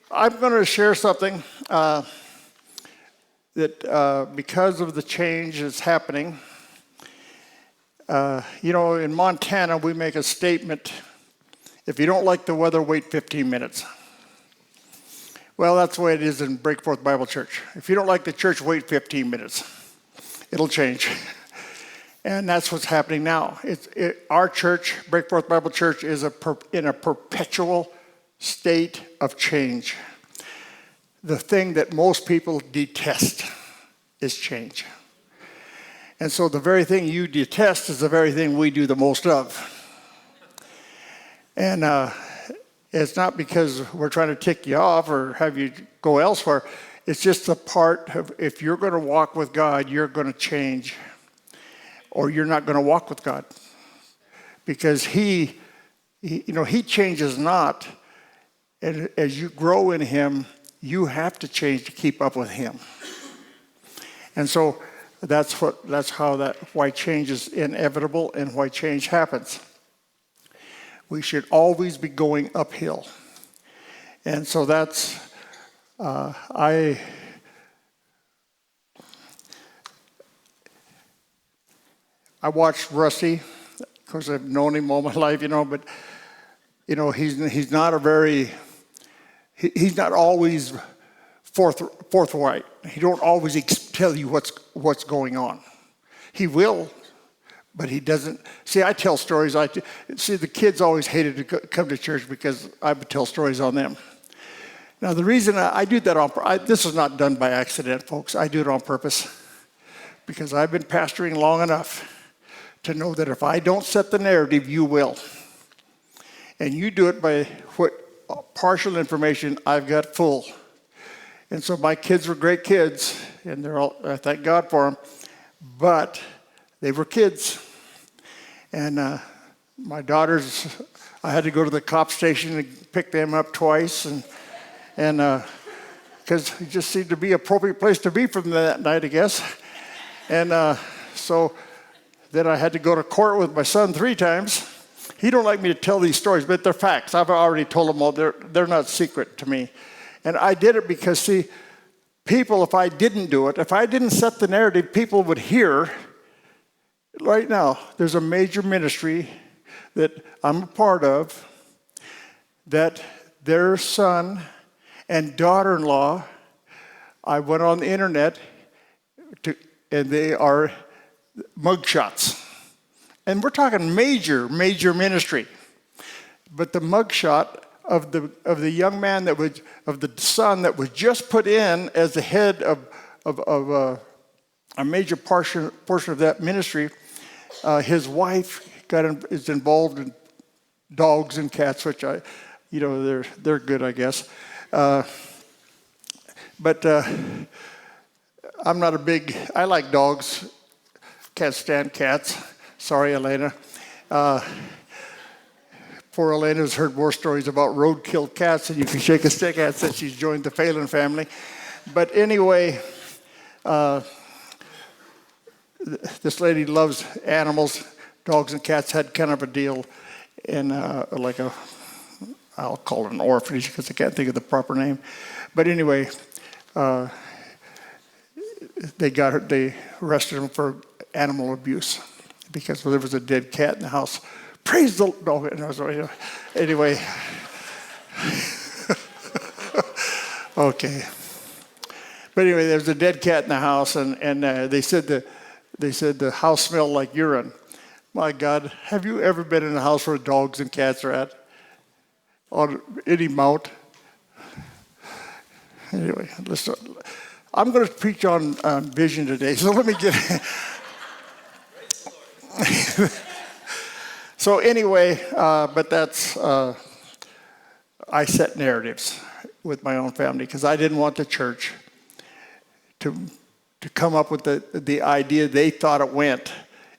I'm going to share something that because of the change that's happening, in Montana, we make a statement, if you don't like the weather, wait 15 minutes. Well, that's the way it is in Breakforth Bible Church. If you don't like the church, wait 15 minutes. It'll change. And that's what's happening now. Our church, Breakforth Bible Church, is in a perpetual state of change. The thing that most people detest is change. And so the very thing you detest is the very thing we do the most of. And it's not because we're trying to tick you off or have you go elsewhere. It's just a part of, if you're going to walk with God, you're going to change, or you're not going to walk with God. Because he changes not. And as you grow in him, you have to change to keep up with him. And so why change is inevitable and why change happens. We should always be going uphill. And so that's, I watched Rusty. Of course, I've known him all my life, but he's not always forthright. He don't always tell you what's going on. He will, but he doesn't. See, I tell stories. The kids always hated to come to church because I would tell stories on them. Now, the reason I do that this is not done by accident, folks. I do it on purpose because I've been pastoring long enough to know that if I don't set the narrative, you will. And you do it by what partial information I've got full. And so my kids were great kids, and I thank God for them, but they were kids. And my daughters, I had to go to the cop station and pick them up twice, and because it just seemed to be an appropriate place to be from that night, I guess. And so then I had to go to court with my son 3 times. He don't like me to tell these stories, but they're facts. I've already told them all. They're not secret to me. And I did it because, see, people, if I didn't do it, if I didn't set the narrative, people would hear. Right now, there's a major ministry that I'm a part of that their son and daughter-in-law, I went on the internet, and they are mugshots. And we're talking major ministry. But the mugshot of the young man of the son that was just put in as the head of a major portion of that ministry, his wife is involved in dogs and cats, which they're good, I guess. But I'm not I like dogs. Can't stand cats. Sorry, Elena. Poor Elena's heard more stories about roadkill cats than you can shake a stick at since she's joined the Phelan family. But anyway, this lady loves animals. Dogs and cats had kind of a deal in I'll call it an orphanage because I can't think of the proper name. But anyway, they arrested him for animal abuse because there was a dead cat in the house. Praise the Lord. Anyway. Okay. But anyway, there was a dead cat in the house, and they said the house smelled like urine. My God, have you ever been in a house where dogs and cats are at? On any mount? Anyway, listen. I'm going to preach on vision today, so let me get. So anyway, but that's I set narratives with my own family because I didn't want the church to come up with the idea they thought it went,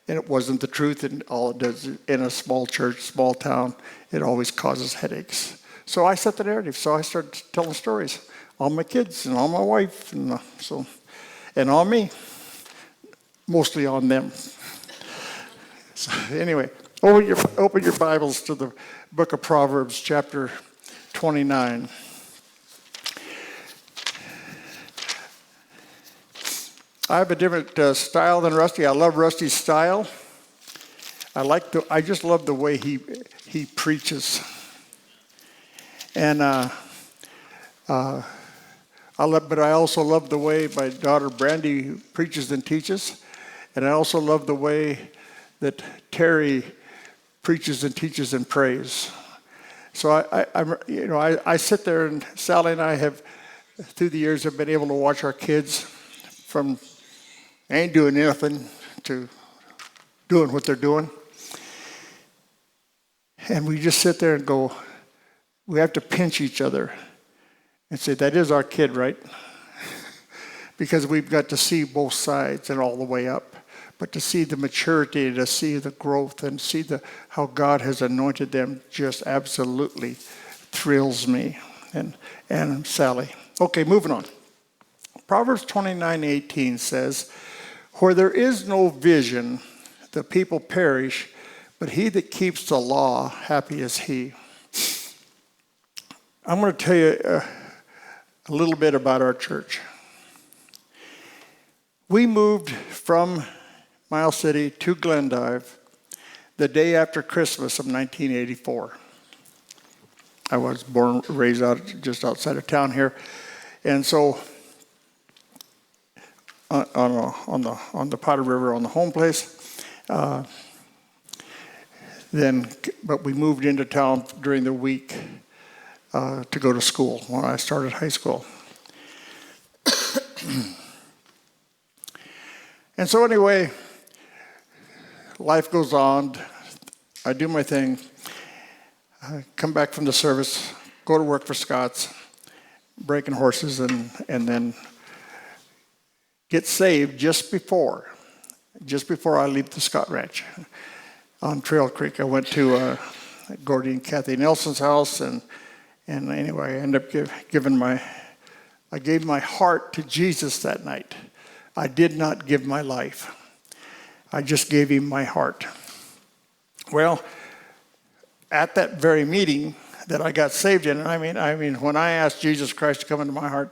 and it wasn't the truth. And all it does in a small church, small town, it always causes headaches. So I set the narrative. So I started telling stories on my kids and on my wife, and on me, mostly on them. So anyway, open your Bibles to the book of Proverbs, chapter 29. I have a different style than Rusty. I love Rusty's style. I just love the way he preaches. And but I also love the way my daughter Brandy preaches and teaches. And I also love the way that Terry preaches and teaches and prays. So I sit there, and Sally and I have, through the years, have been able to watch our kids from ain't doing nothing to doing what they're doing. And we just sit there and go, we have to pinch each other and say, that is our kid, right? Because we've got to see both sides and all the way up. But to see the maturity, to see the growth, and see how God has anointed them just absolutely thrills me and Sally. Okay, moving on. Proverbs 29:18 says, where there is no vision, the people perish, but he that keeps the law, happy is he. I'm going to tell you a little bit about our church. We moved from Miles City to Glendive the day after Christmas of 1984. I was raised just outside of town here. And so on the Potter River, on the home place, but we moved into town during the week to go to school when I started high school. And so anyway, life goes on. I do my thing. I come back from the service, go to work for Scott's, breaking horses, and then get saved just before I leave the Scott Ranch on Trail Creek. I went to Gordy and Kathy Nelson's house, and anyway, I ended up I gave my heart to Jesus that night. I did not give my life. I just gave him my heart. Well, at that very meeting that I got saved in, and I mean, when I asked Jesus Christ to come into my heart,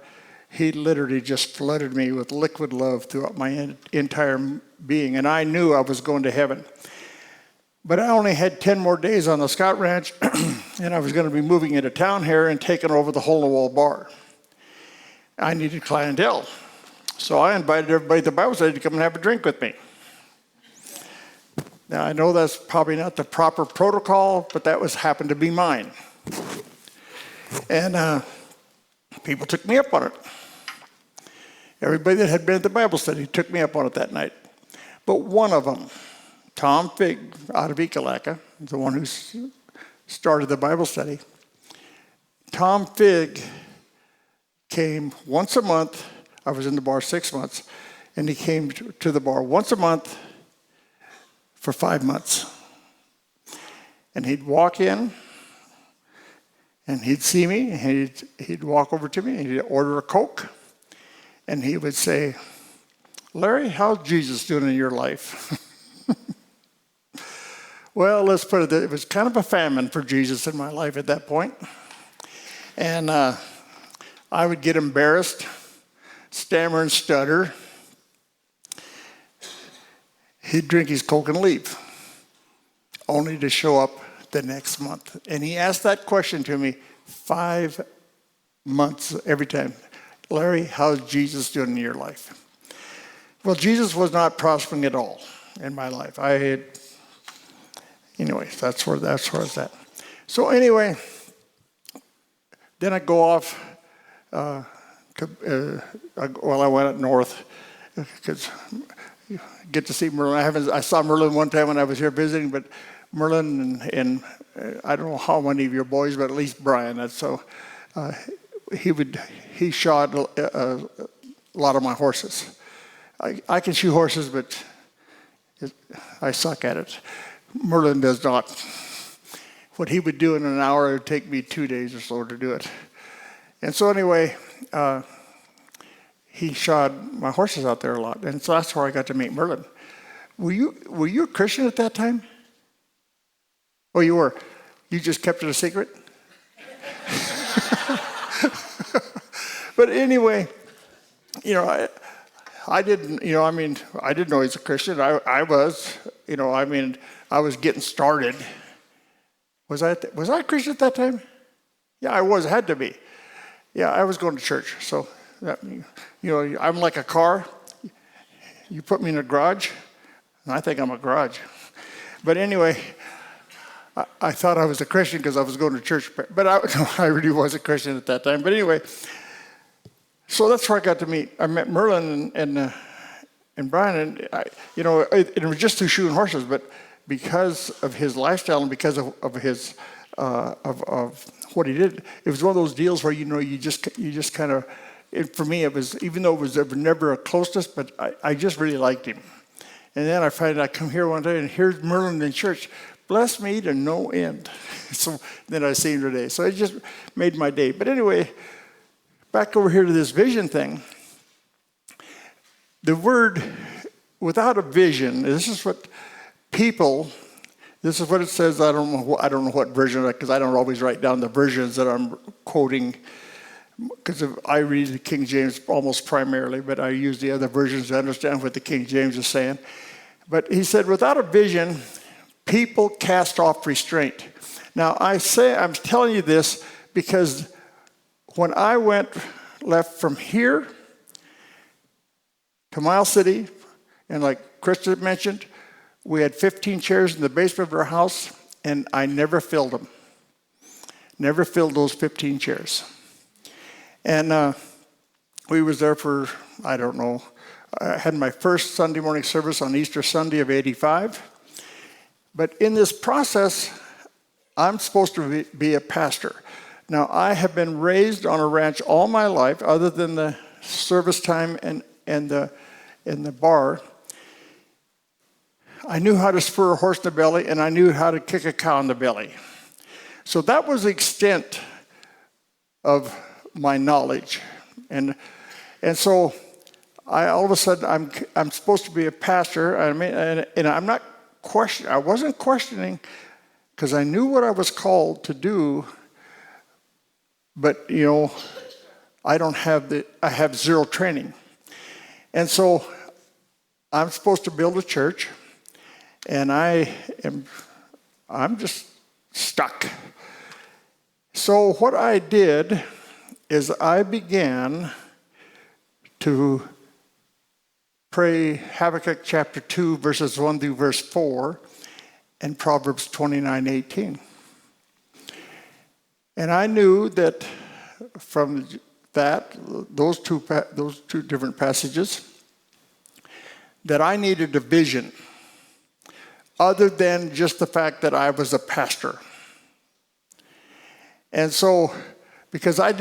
he literally just flooded me with liquid love throughout my entire being, and I knew I was going to heaven. But I only had 10 more days on the Scott Ranch, and I was going to be moving into town here and taking over the hole-in-the-wall bar. I needed clientele. So I invited everybody at the Bible study to come and have a drink with me. Now, I know that's probably not the proper protocol, but that happened to be mine. And people took me up on it. Everybody that had been at the Bible study took me up on it that night. But one of them, Tom Fig, out of Ekalaka, the one who started the Bible study, Tom Fig came once a month. I was in the bar 6 months, and he came to the bar once a month for 5 months. And he'd walk in, and he'd see me, and he'd walk over to me, and he'd order a Coke, and he would say, Larry, how's Jesus doing in your life? Well, let's put it, it was kind of a famine for Jesus in my life at that point. And I would get embarrassed, stammer and stutter. He'd drink his Coke and leave, only to show up the next month. And he asked that question to me 5 months every time. Larry, how's Jesus doing in your life? Well, Jesus was not prospering at all in my life. Anyway, that's where it's at. So anyway, then I go off I went up north because you get to see Merlin. I saw Merlin one time when I was here visiting, but Merlin and I don't know how many of your boys, but at least Brian. So he shot a lot of my horses. I can shoe horses, but I suck at it. Merlin does not. What he would do in an hour, it would take me 2 days or so to do it. And so anyway, he shod my horses out there a lot. And so that's where I got to meet Merlin. Were you a Christian at that time? Oh, you were. You just kept it a secret? But anyway, I didn't, I didn't know he's a Christian. I was, I was getting started. Was I a Christian at that time? Yeah, I was, had to be. Yeah, I was going to church. So, I'm like a car. You put me in a garage, and I think I'm a garage. But anyway, I thought I was a Christian because I was going to church. But I really was a Christian at that time. But anyway, so that's where I got to meet. I met Merlin and Brian, and it was just through shoe and horses, but because of his lifestyle and because of his of what he did, it was one of those deals where you just kind of. For me, it was, even though it was never a closeness, but I just really liked him. And then I find I come here one day and here's Merlin in church. Bless me to no end. So then I see him today. So it just made my day. But anyway, back over here to this vision thing. The word without a vision, this is what it says. I don't know what version, because I don't always write down the versions that I'm quoting, because I read the King James almost primarily, but I use the other versions to understand what the King James is saying. But he said, without a vision, people cast off restraint. Now, I'm telling you this because when I left from here to Miles City, and like Krista mentioned, we had 15 chairs in the basement of our house, and I never filled them. Never filled those 15 chairs. And we was there for, I don't know, I had my first Sunday morning service on Easter Sunday of '85. But in this process, I'm supposed to be a pastor. Now, I have been raised on a ranch all my life, other than the service time and the bar. I knew how to spur a horse in the belly, and I knew how to kick a cow in the belly. So that was the extent of my knowledge, and so all of a sudden I'm supposed to be a pastor. And I'm not questioning. I wasn't questioning because I knew what I was called to do. But I have zero training, and so I'm supposed to build a church, and I'm just stuck. So what I did is I began to pray Habakkuk chapter 2, verses 1 through verse 4, and Proverbs 29:18. And I knew that from those two different passages, that I needed a vision other than just the fact that I was a pastor. And so, because I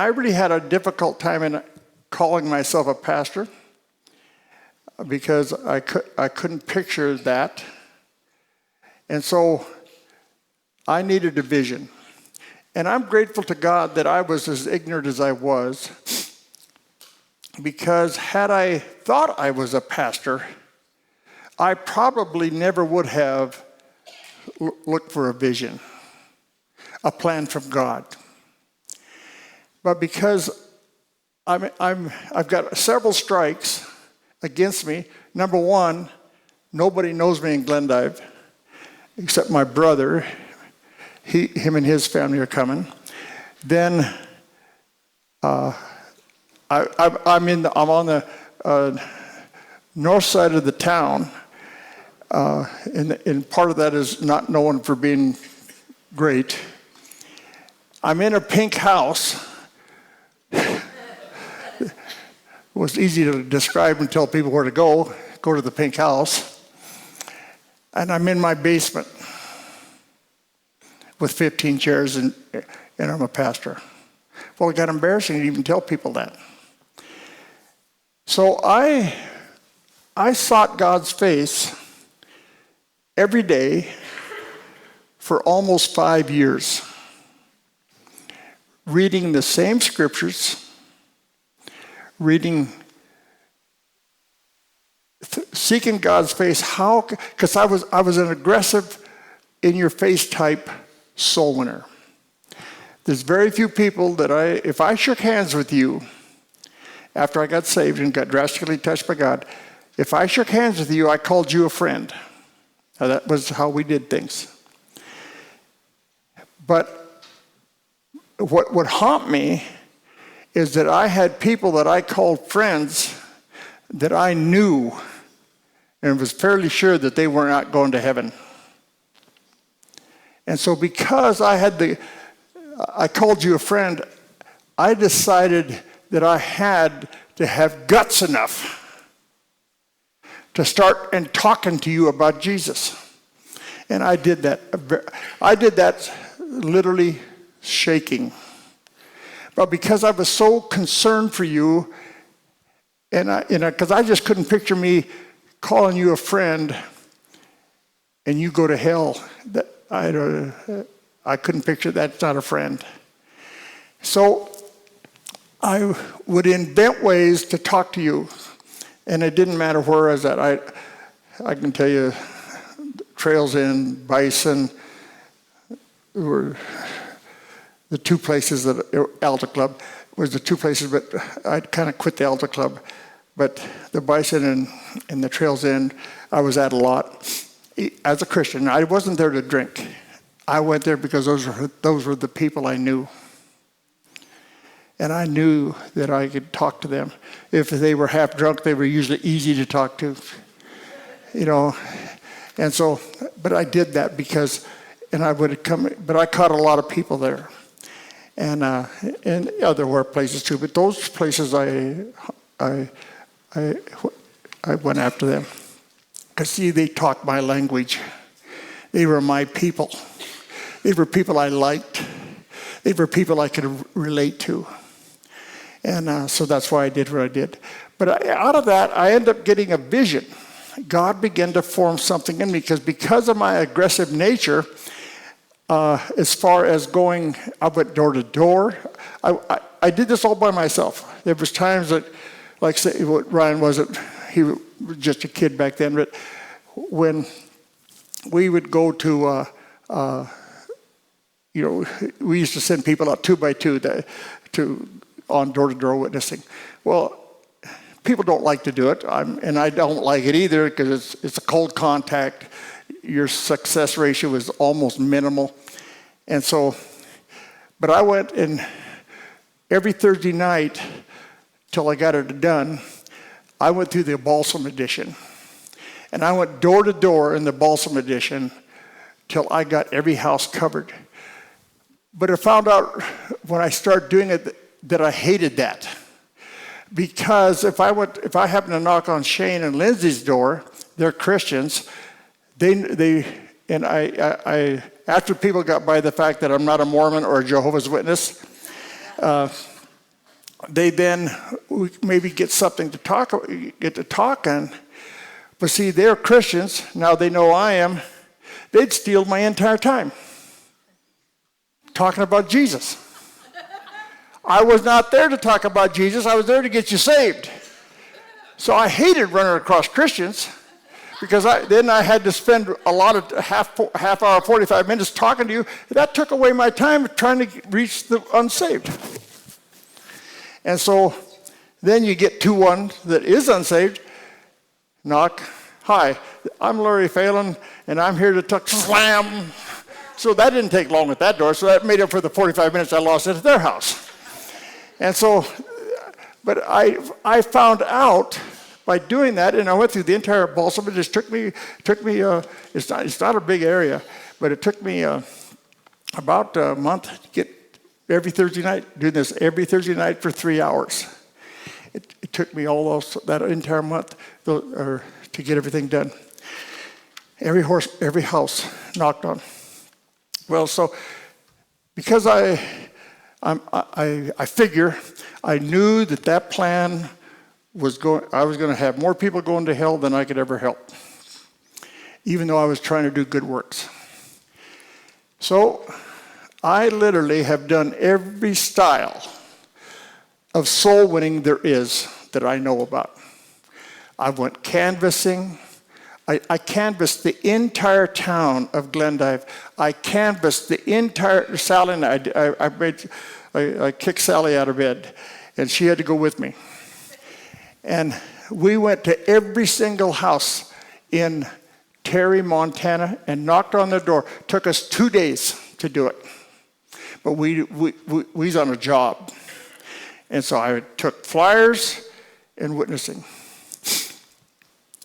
really had a difficult time in calling myself a pastor, because I couldn't picture that. And so I needed a vision. And I'm grateful to God that I was as ignorant as I was, because had I thought I was a pastor, I probably never would have looked for a vision, a plan from God. But because I've got several strikes against me. Number one, nobody knows me in Glendive except my brother. Him and his family are coming. Then I'm on the north side of the town, and part of that is not known for being great. I'm in a pink house. It was easy to describe and tell people where to go to the pink house. And I'm in my basement with 15 chairs, and I'm a pastor. Well, it got embarrassing to even tell people that. So I sought God's face every day for almost 5 years, reading the same scriptures, seeking God's face. How? Because I was an aggressive, in-your-face type soul winner. There's very few people that if I shook hands with you after I got saved and got drastically touched by God, if I shook hands with you, I called you a friend. Now, that was how we did things. But what would haunt me is that I had people that I called friends that I knew and was fairly sure that they were not going to heaven. And so because I called you a friend, I decided that I had to have guts enough to start and talking to you about Jesus. And I did that. I did that literally shaking. But because I was so concerned for you, and because I just couldn't picture me calling you a friend and you go to hell, that I couldn't picture that's not a friend. So I would invent ways to talk to you, and it didn't matter where I was at. I can tell you, Trails End, Bison were the two places that Alta Club was the two places, but I'd kind of quit the Alta Club. But the Bison and the Trails End, I was at a lot. As a Christian, I wasn't there to drink. I went there because those were the people I knew. And I knew that I could talk to them. If they were half drunk, they were usually easy to talk to. And so, but I did that because, and I would come, but I caught a lot of people there. And there were places too, but those places I went after them. Because see, they talked my language. They were my people. They were people I liked. They were people I could relate to. And so that's why I did what I did. But out of that, I ended up getting a vision. God began to form something in me because of my aggressive nature, as far as going, I went door to door. I did this all by myself. There was times that, like say, what Ryan wasn't, he was just a kid back then, but when we would go to, we used to send people out 2 by 2 on door-to-door witnessing. Well, people don't like to do it, and I don't like it either because it's a cold contact. Your success ratio is almost minimal. And so, but I went and every Thursday night till I got it done, I went through the Balsam edition. And I went door to door in the Balsam edition till I got every house covered. But I found out when I started doing it that I hated that. Because if I happened to knock on Shane and Lindsay's door, they're Christians, I after people got by the fact that I'm not a Mormon or a Jehovah's Witness, they then maybe get something to talk on. But see, they're Christians, now they know I am, they'd steal my entire time talking about Jesus. I was not there to talk about Jesus, I was there to get you saved. So I hated running across Christians because then I had to spend a lot of half hour, 45 minutes talking to you. That took away my time trying to reach the unsaved. And so then you get to one that is unsaved, knock, hi, I'm Larry Phelan, and I'm here to talk, slam. So that didn't take long at that door, so that made up for the 45 minutes I lost at their house. And so, but I found out by doing that, and I went through the entire Balsam. It just took me. It's not a big area, but it took me about a month to get every Thursday night, doing this every Thursday night for 3 hours. It took me that entire month to get everything done. Every house knocked on. Well, so because I figure I knew that plan was going. I was going to have more people going to hell than I could ever help, even though I was trying to do good works. So I literally have done every style of soul winning there is that I know about. I went canvassing. I canvassed the entire town of Glendive. I canvassed the entire Sally, and I kicked Sally out of bed, and she had to go with me. And we went to every single house in Terry, Montana, and knocked on their door. Took us 2 days to do it. But we was on a job. And so I took flyers and witnessing.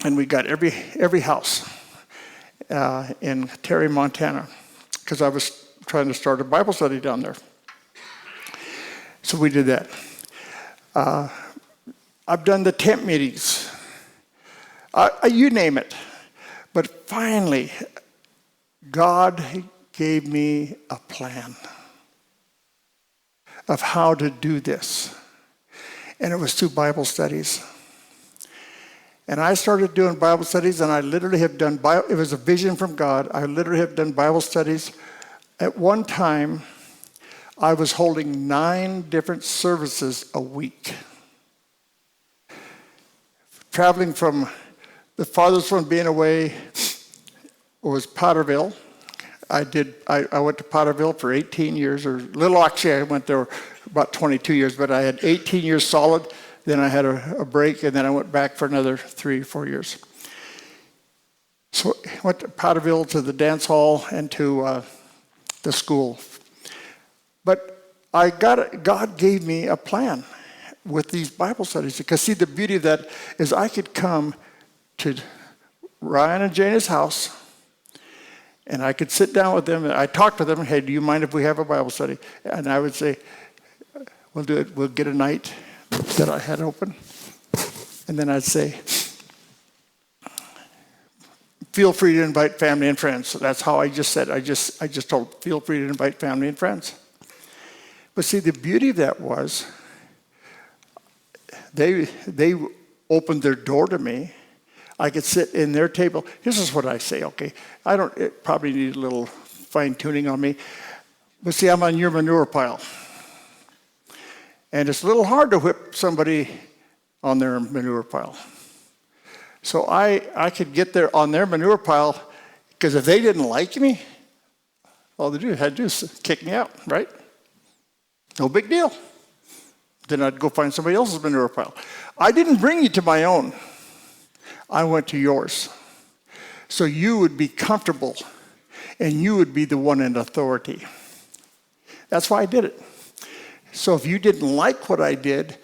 And we got every house in Terry, Montana, because I was trying to start a Bible study down there. So we did that. I've done the tent meetings. You name it. But finally, God gave me a plan of how to do this. And it was through Bible studies. And I started doing Bible studies, and I literally have done, it was a vision from God. I literally have done Bible studies. At one time, I was holding 9 different services a week. Traveling from the farthest one being away was Potterville. I went to Potterville for 18 years, or Little Oxy, I went there about 22 years, but I had 18 years solid. Then I had a break, and then I went back for another 3 or 4 years. So I went to Potterville, to the dance hall, and to the school. But God gave me a plan with these Bible studies. Because see, the beauty of that is I could come to Ryan and Jana's house, and I could sit down with them, and I talked to them, hey, do you mind if we have a Bible study? And I would say, we'll do it. We'll get a night that I had open. And then I'd say, feel free to invite family and friends. So that's how I just said. I just told, feel free to invite family and friends. But see, the beauty of that was, they opened their door to me. I could sit in their table. This is what I say, okay? It probably need a little fine tuning on me. But see, I'm on your manure pile. And it's a little hard to whip somebody on their manure pile. So I could get there on their manure pile, because if they didn't like me, all they had to do is kick me out, right? No big deal. Then I'd go find somebody else's manure pile. I didn't bring you to my own. I went to yours. So you would be comfortable, and you would be the one in authority. That's why I did it. So if you didn't like what I did,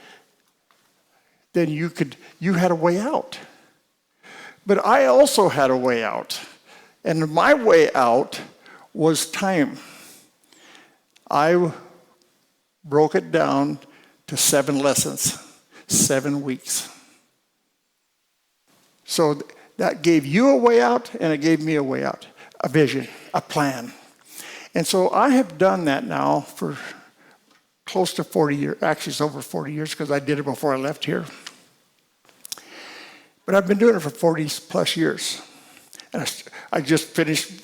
then you had a way out. But I also had a way out. And my way out was time. I broke it down to 7 lessons, 7 weeks. So that gave you a way out, and it gave me a way out, a vision, a plan. And so I have done that now for close to 40 years. Actually, it's over 40 years, because I did it before I left here. But I've been doing it for 40 plus years. And I just finished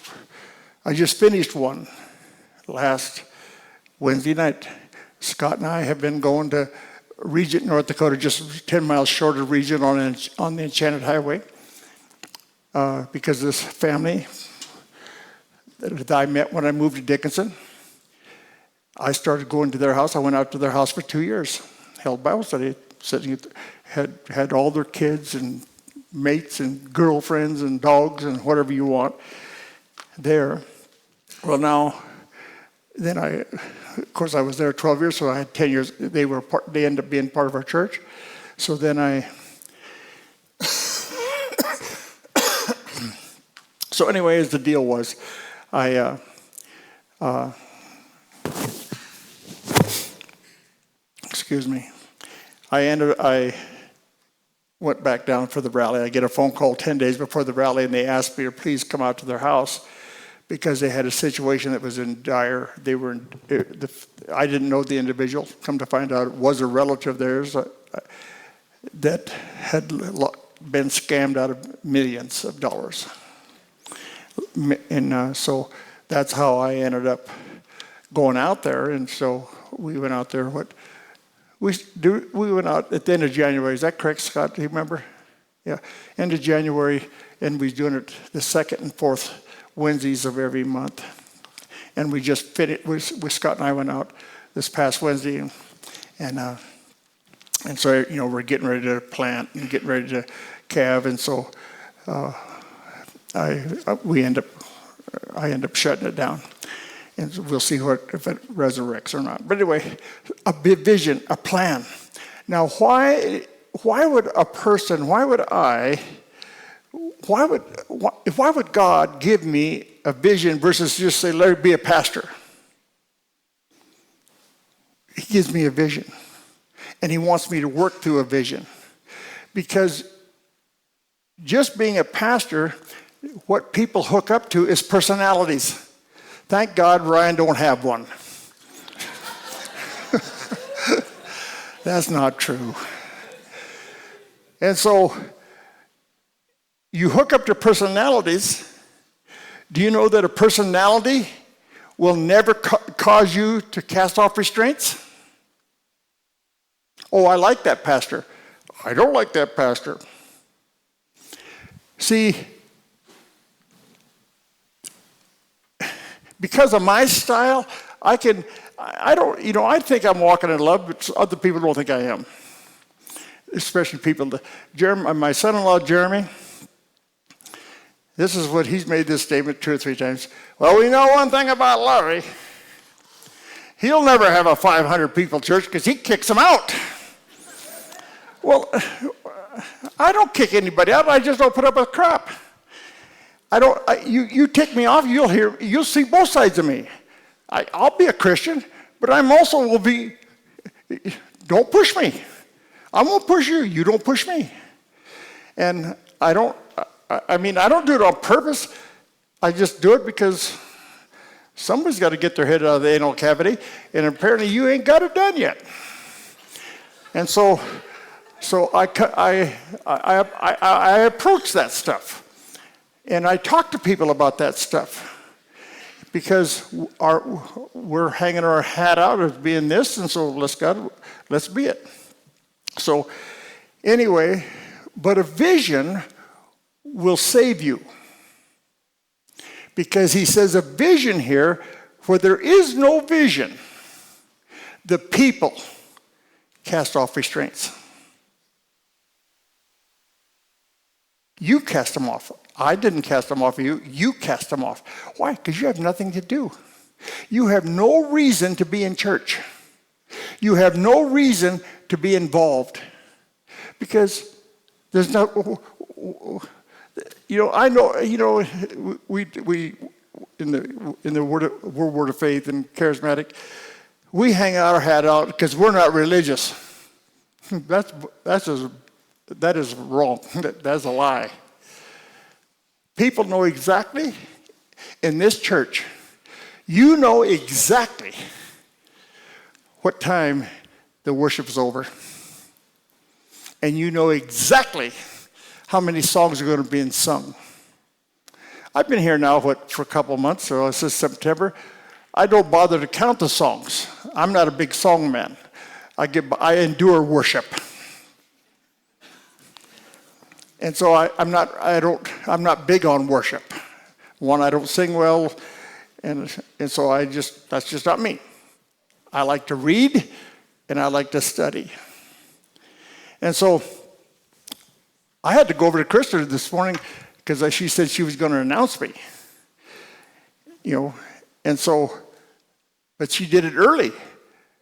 one last Wednesday night. Scott and I have been going to Regent, North Dakota, just 10 miles short of Regent on the Enchanted Highway, because this family that I met when I moved to Dickinson, I started going to their house. I went out to their house for 2 years, held Bible study, had all their kids and mates and girlfriends and dogs and whatever you want there. Well, now, then of course, I was there 12 years, so I had 10 years. They ended up being part of our church. So then so anyways, the deal was, excuse me, I went back down for the rally. I get a phone call 10 days before the rally, and they asked me to please come out to their house, because they had a situation that was in dire. I didn't know the individual. Come to find out, it was a relative of theirs that had been scammed out of millions of dollars. And so that's how I ended up going out there. And so we went out there. We went out at the end of January. Is that correct, Scott? Do you remember? Yeah, end of January, and we were doing it the 2nd and 4th Wednesdays of every month. And we just finished, Scott and I went out this past Wednesday, and And so, we're getting ready to plant and getting ready to calve, and so I end up shutting it down, and we'll see if it resurrects or not. But anyway, a big vision, a plan. Now, why would God give me a vision versus just say, let it be a pastor? He gives me a vision. And he wants me to work through a vision. Because just being a pastor, what people hook up to is personalities. Thank God Ryan don't have one. That's not true. And so you hook up to personalities. Do you know that a personality will never cause you to cast off restraints? Oh, I like that pastor. I don't like that pastor. See, because of my style, I think I'm walking in love, but other people don't think I am. Especially people, my son-in-law, Jeremy, this is what he's made this statement 2 or 3 times. Well, we know one thing about Larry. He'll never have a 500 people church because he kicks them out. Well, I don't kick anybody out. I just don't put up with crap. You take me off, you'll see both sides of me. I'll be a Christian, but I'm also will be. Don't push me. I won't push you. You don't push me. And I don't do it on purpose. I just do it because somebody's got to get their head out of the anal cavity, and apparently you ain't got it done yet. And so I approach that stuff, and I talk to people about that stuff because we're hanging our hat out as being this, and so let's be it. So anyway, but a vision will save you, because he says a vision here, where there is no vision, the people cast off restraints. You cast them off. I didn't cast them off of you. You cast them off. Why? Because you have nothing to do. You have no reason to be in church. You have no reason to be involved. Because there's no, I know, we in the Word of Faith and Charismatic, we hang our hat out because we're not religious. That is wrong. That's a lie. People know exactly, in this church, you know exactly what time the worship is over. And you know exactly how many songs are going to be sung. I've been here now, for a couple of months, so since September. I don't bother to count the songs. I'm not a big song man. I endure worship. And so I'm not big on worship. One, I don't sing well, and so that's just not me. I like to read, and I like to study. And so I had to go over to Krista this morning because she said she was going to announce me. And so, but she did it early.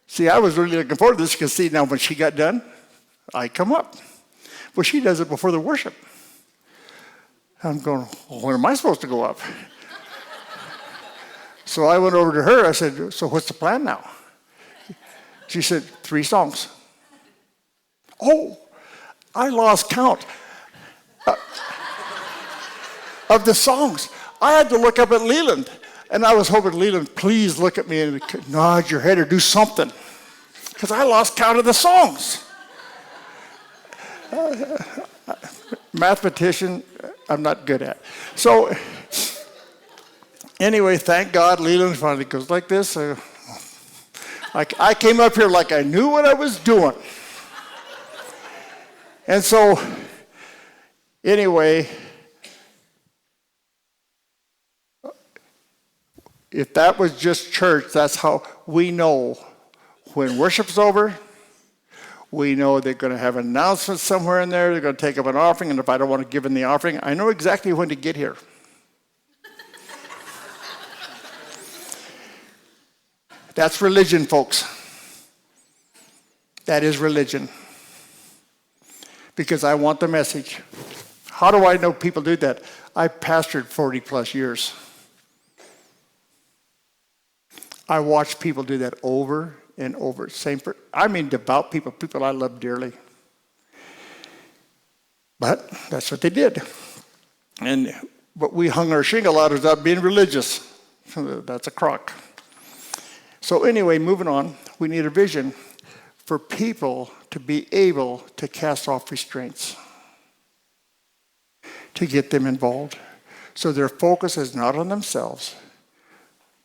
See, I was really looking forward to this because, see, now when she got done, I come up. Well, she does it before the worship. I'm going, well, when am I supposed to go up? So I went over to her. I said, so what's the plan now? She said, 3 songs. Oh, I lost count of the songs. I had to look up at Leland. And I was hoping, Leland, please look at me and nod your head or do something. Because I lost count of the songs. Mathematician, I'm not good at. So, anyway, thank God Leland finally goes like this. I came up here like I knew what I was doing. And so, anyway, if that was just church, that's how we know when worship's over, We know they're going to have an announcement somewhere in there. They're going to take up an offering, and if I don't want to give in the offering, I know exactly when to get here. That's religion, folks. That is religion. Because I want the message. How do I know people do that? I pastored 40 plus years. I watch people do that over and over. Devout people, people I love dearly. But that's what they did. But we hung our shingle ladders up being religious. That's a crock. So anyway, moving on, we need a vision for people to be able to cast off restraints, to get them involved. So their focus is not on themselves,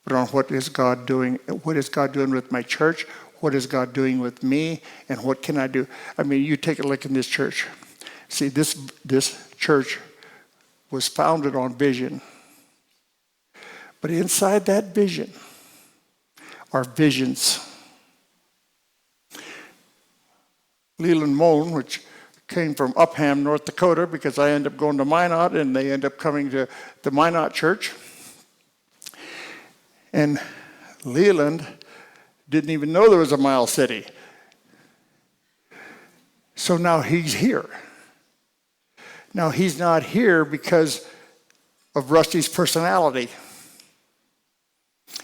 but on what is God doing? What is God doing with my church? What is God doing with me? And what can I do? I mean, you take a look in this church. See, this church was founded on vision. But inside that vision are visions. Leland Moen, which came from Upham, North Dakota, because I ended up going to Minot, and they ended up coming to the Minot church. And Leland didn't even know there was a Miles City. So now he's here. Now he's not here because of Rusty's personality.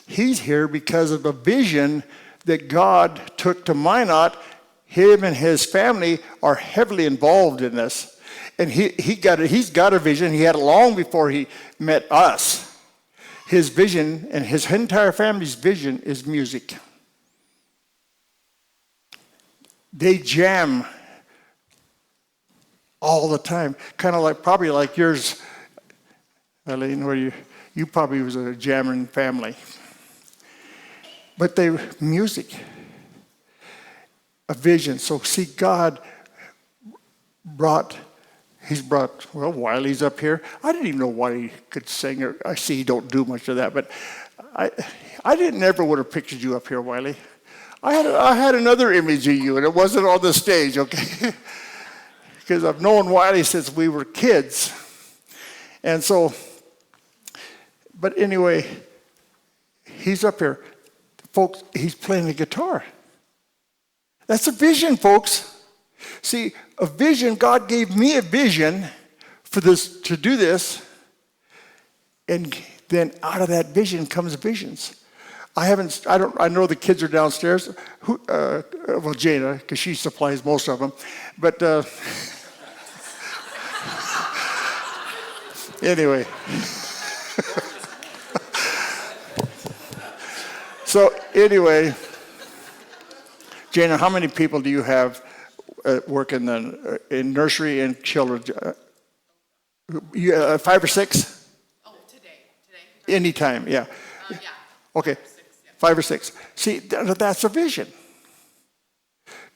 He's here because of a vision that God took to Minot. Him and his family are heavily involved in this. And he's got a vision. He had it long before he met us. His vision and his entire family's vision is music. They jam all the time. Kind of like, probably like yours, Eileen, where you probably was a jamming family. But music, a vision. So see, God He's brought, well, Wiley's up here. I didn't even know Wiley could sing. I see he don't do much of that, but I didn't ever would have pictured you up here, Wiley. I had another image of you, and it wasn't on the stage, okay? Because I've known Wiley since we were kids. And so, but anyway, he's up here. Folks, he's playing the guitar. That's a vision, folks. See, a vision, God gave me a vision for this, to do this, and then out of that vision comes visions. I know the kids are downstairs. Well, Jana, because she supplies most of them. But anyway. So anyway, Jana, how many people do you have work in nursery and children? 5 or 6? Oh, today. Anytime, yeah. Yeah. Okay, 5 or 6, yeah. 5 or 6. See, that's a vision.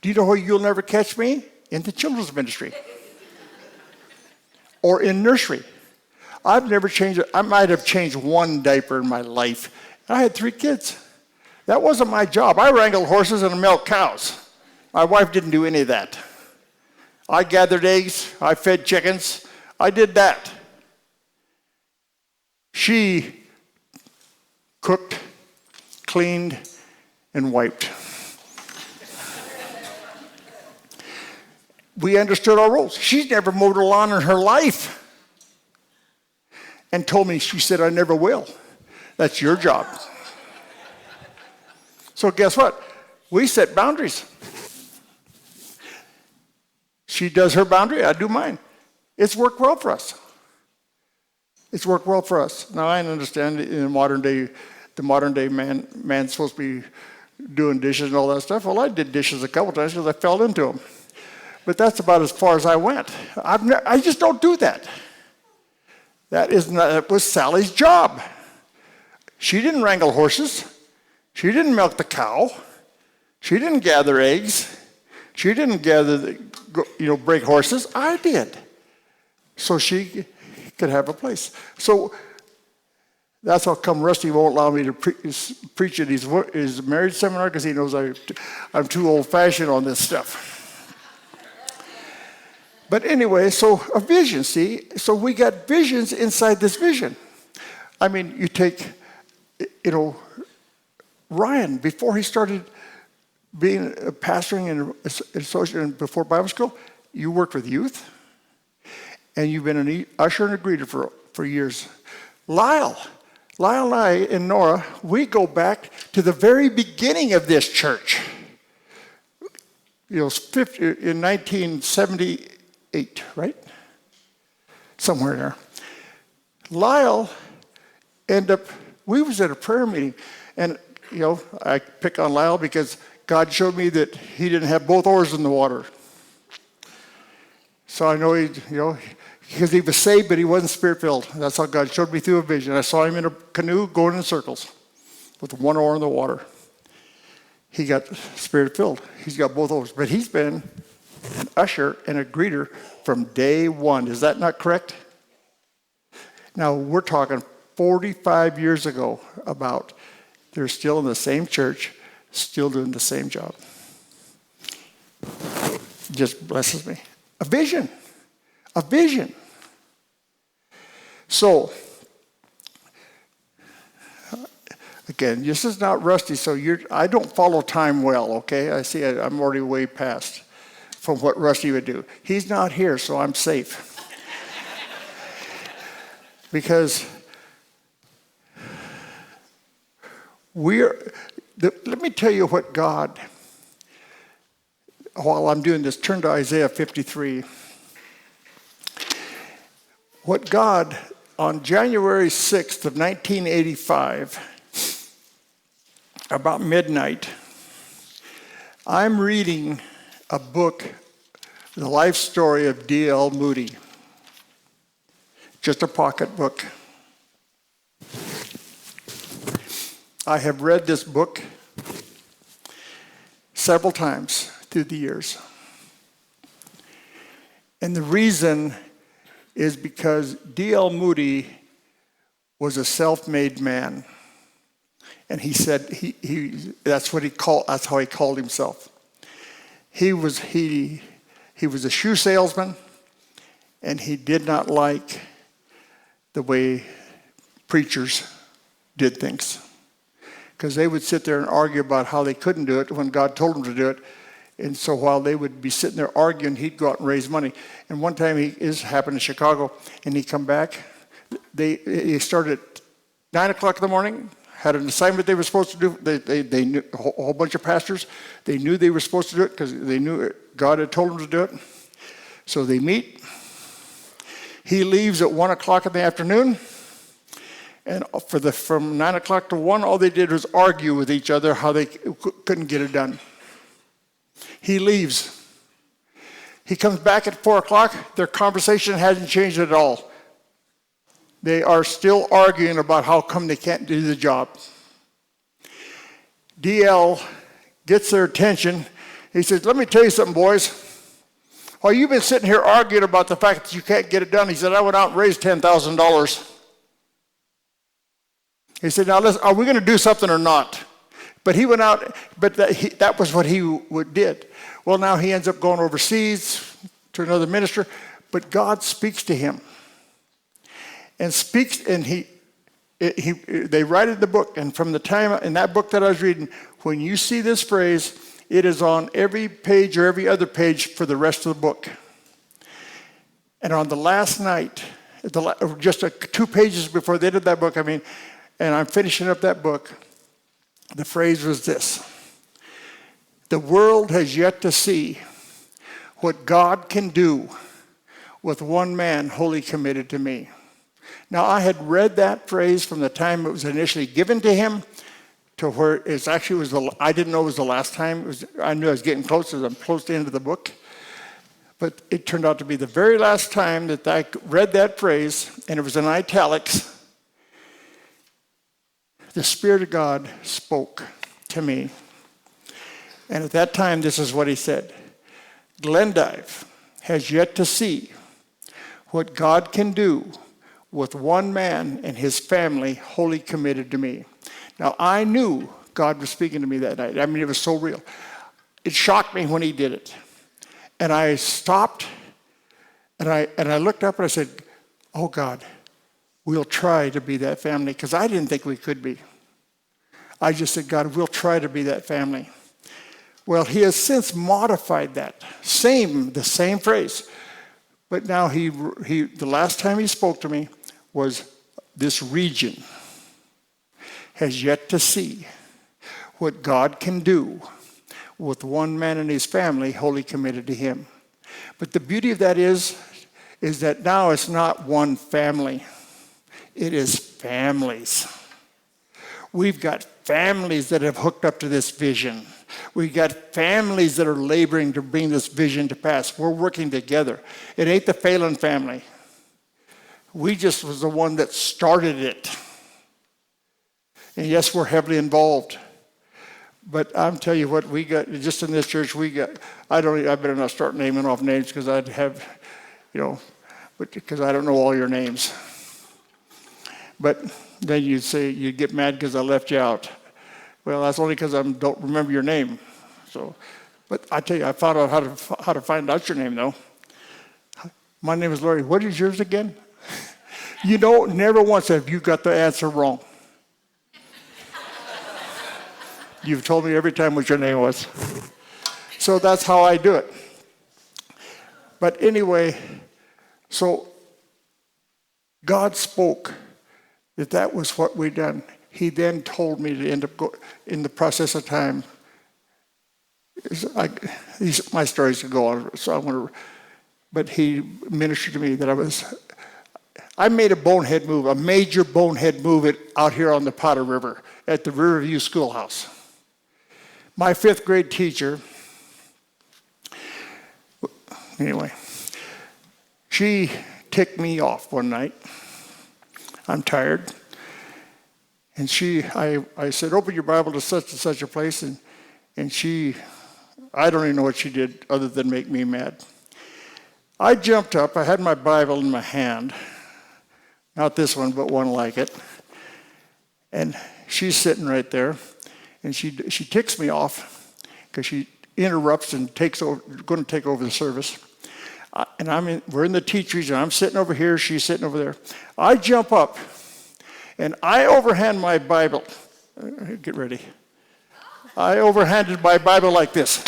Do you know where you'll never catch me? In the children's ministry. Or in nursery. I've never changed it. I might have changed one diaper in my life. I had 3 kids. That wasn't my job. I wrangled horses and milked cows. My wife didn't do any of that. I gathered eggs. I fed chickens. I did that. She cooked, cleaned, and wiped. We understood our roles. She's never mowed a lawn in her life. And told me, she said, I never will. That's your job. So guess what? We set boundaries. She does her boundary, I do mine. It's worked well for us. It's worked well for us. Now I understand in the modern day man's supposed to be doing dishes and all that stuff. Well, I did dishes a couple times because I fell into them. But that's about as far as I went. I just don't do that. That was Sally's job. She didn't wrangle horses. She didn't milk the cow. She didn't gather eggs. She didn't break horses. I did. So she could have a place. So that's how come Rusty won't allow me to preach at his marriage seminar, because he knows I'm too old-fashioned on this stuff. But anyway, so a vision, see? So we got visions inside this vision. I mean, you take, Ryan, before he started being pastoring and associate and before Bible school, you worked with youth, and you've been an usher and a greeter for years. Lyle and I and Nora, we go back to the very beginning of this church. In 1978, right? Somewhere there. Lyle we was at a prayer meeting, and I pick on Lyle because God showed me that he didn't have both oars in the water. So I know because he was saved, but he wasn't spirit-filled. That's how God showed me through a vision. I saw him in a canoe going in circles with one oar in the water. He got spirit-filled. He's got both oars. But he's been an usher and a greeter from day one. Is that not correct? Now, we're talking 45 years ago about they're still in the same church, still doing the same job. Just blesses me. A vision. A vision. So, again, this is not Rusty, so I don't follow time well, okay? I see I'm already way past from what Rusty would do. He's not here, so I'm safe. Because let me tell you what God, while I'm doing this, turn to Isaiah 53. What God, on January 6th of 1985, about midnight, I'm reading a book, The Life Story of D.L. Moody. Just a pocket book. I have read this book several times through the years. And the reason is because D.L. Moody was a self-made man. And he said that's how he called himself. He was a shoe salesman, and he did not like the way preachers did things. Because they would sit there and argue about how they couldn't do it when God told them to do it. And so while they would be sitting there arguing, he'd go out and raise money. And one time happened in Chicago, and he come back. They started at 9 o'clock in the morning, had an assignment they were supposed to do. They knew, a whole bunch of pastors, they knew they were supposed to do it because they knew God had told them to do it. So they meet. He leaves at 1 o'clock in the afternoon. And from 9 o'clock to 1, all they did was argue with each other how they couldn't get it done. He leaves. He comes back at 4 o'clock. Their conversation hasn't changed at all. They are still arguing about how come they can't do the job. DL gets their attention. He says, let me tell you something, boys. While you've been sitting here arguing about the fact that you can't get it done, he said, I went out and raised $10,000. He said, now listen, are we going to do something or not? But he went out, but that was what he did. Well, now he ends up going overseas to another minister, but God speaks to him. And speaks, and they write it in the book, and from the time in that book that I was reading, when you see this phrase, it is on every page or every other page for the rest of the book. And on the last night, just 2 pages before the end of that book, and I'm finishing up that book, the phrase was this: the world has yet to see what God can do with one man wholly committed to me. Now, I had read that phrase from the time it was initially given to him to where it actually was I didn't know it was the last time. I knew I was getting close as I'm close to the end of the book. But it turned out to be the very last time that I read that phrase, and it was in italics. The Spirit of God spoke to me. And at that time, this is what he said: Glendive has yet to see what God can do with one man and his family wholly committed to me. Now, I knew God was speaking to me that night. It was so real. It shocked me when he did it. And I stopped And I looked up and I said, oh God, we'll try to be that family, because I didn't think we could be. I just said, God, we'll try to be that family. Well, he has since modified that. The same phrase. But now the last time he spoke to me was, this region has yet to see what God can do with one man and his family wholly committed to him. But the beauty of that is that now it's not one family. It is families. We've got families that have hooked up to this vision. We've got families that are laboring to bring this vision to pass. We're working together. It ain't the Phelan family. We just was the one that started it. And yes, we're heavily involved. But I'm telling you what, we got, just in this church, I better not start naming off names, because I'd have, because I don't know all your names. But then you'd get mad because I left you out. Well, that's only because I don't remember your name. So, but I tell you, I found out how to find out your name, though. My name is Larry. What is yours again? Never once have you got the answer wrong. You've told me every time what your name was. So that's how I do it. But anyway, so God spoke that was what we'd done. He then told me to end up in the process of time. My stories could go on, so but he ministered to me that I made a major bonehead move out here on the Potter River at the Riverview Schoolhouse. My 5th grade teacher, anyway, she ticked me off one night. I'm tired. And I said, open your Bible to such and such a place. And she, I don't even know what she did other than make me mad. I jumped up. I had my Bible in my hand. Not this one, but one like it. And she's sitting right there. And she ticks me off because she interrupts and going to take over the service. And we're in the teach region. I'm sitting over here. She's sitting over there. I jump up. And I overhand my Bible. Get ready. I overhanded my Bible like this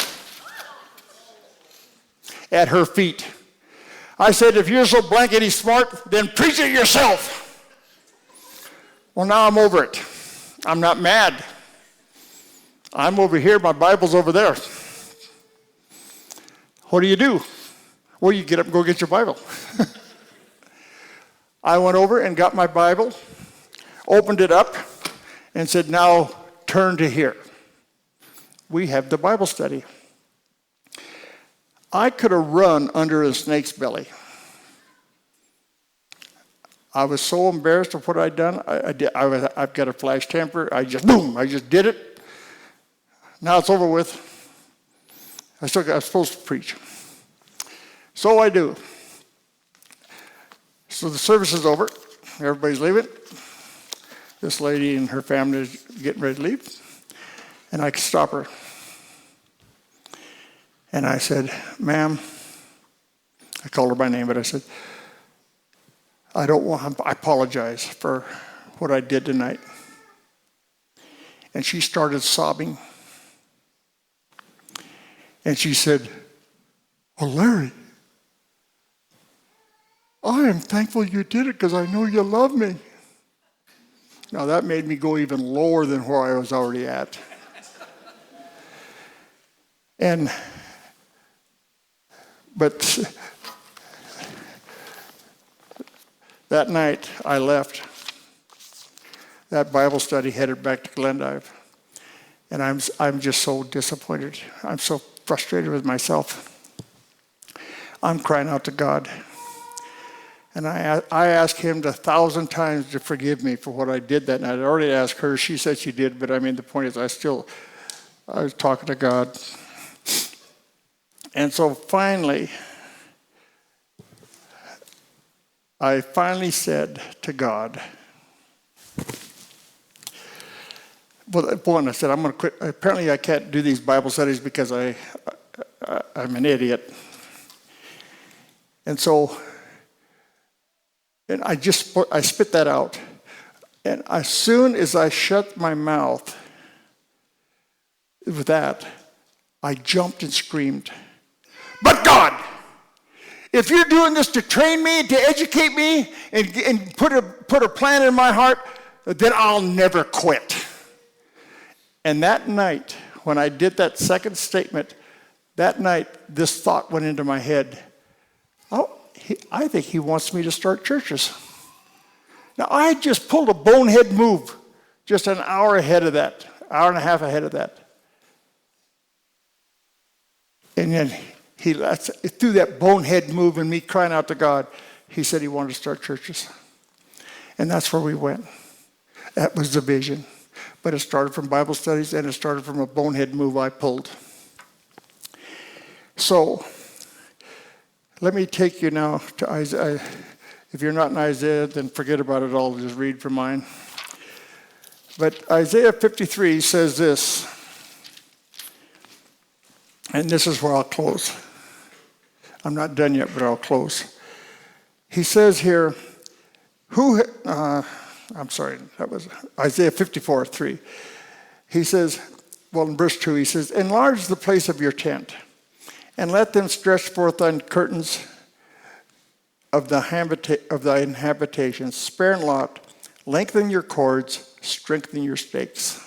at her feet. I said, if you're so blankety smart, then preach it yourself. Well, now I'm over it. I'm not mad. I'm over here. My Bible's over there. What do? Well, you get up and go get your Bible. I went over and got my Bible, opened it up, and said, now turn to here. We have the Bible study. I could have run under a snake's belly. I was so embarrassed of what I'd done. I've got a flash temper. I just did it. Now it's over with. I was supposed to preach. So I do. So the service is over. Everybody's leaving. This lady and her family is getting ready to leave. And I stop her. And I said, ma'am, I called her by name, but I said, I apologize for what I did tonight. And she started sobbing. And she said, well, Larry, I am thankful you did it because I know you love me. Now that made me go even lower than where I was already at. But that night I left. That Bible study headed back to Glendive. And I'm just so disappointed. I'm so frustrated with myself. I'm crying out to God. And I asked him 1,000 times to forgive me for what I did that night. I already asked her. She said she did, but the point is I was talking to God. And so finally, I said to God, well, one, I said, I'm going to quit. Apparently I can't do these Bible studies because I'm an idiot. And so, and I spit that out. And as soon as I shut my mouth with that, I jumped and screamed, "But God, if you're doing this to train me, to educate me, and put a plan in my heart, then I'll never quit." And that night, when I did that second statement, that night, this thought went into my head. Oh, I think he wants me to start churches. Now, I had just pulled a bonehead move just an hour ahead of that, hour and a half ahead of that. And then through that bonehead move and me crying out to God, he said he wanted to start churches. And that's where we went. That was the vision. But it started from Bible studies, and it started from a bonehead move I pulled. So, let me take you now to Isaiah. If you're not in Isaiah, then forget about it all. Just read from mine. But Isaiah 53 says this, and this is where I'll close. I'm not done yet, but I'll close. He says here, that was Isaiah 54:3. He says, well, in verse 2, he says, "Enlarge the place of your tent, and let them stretch forth on curtains of thy habitations. Spare not, lengthen your cords, strengthen your stakes.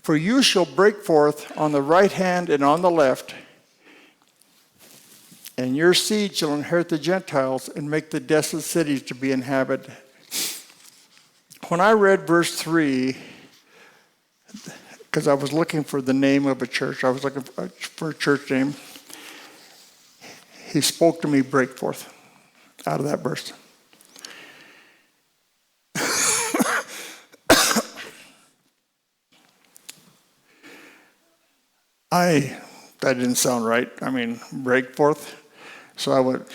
For you shall break forth on the right hand and on the left, and your seed shall inherit the Gentiles and make the desolate cities to be inhabited." When I read verse 3, because I was looking for the name of a church, I was looking for a church name, he spoke to me, "Break forth," out of that verse. That didn't sound right. I mean, break forth. So I went,